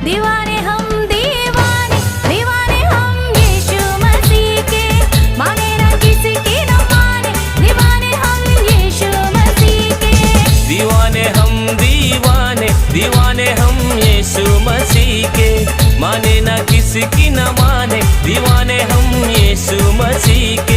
दीवाने हम दीवाने दीवाने हम यीशु मसीह के माने ना किसी की न माने दीवाने हम यीशु मसीह के दीवाने हम दीवाने दीवाने हम यीशु मसीह के माने ना किसी की न माने दीवाने हम यीशु मसीह के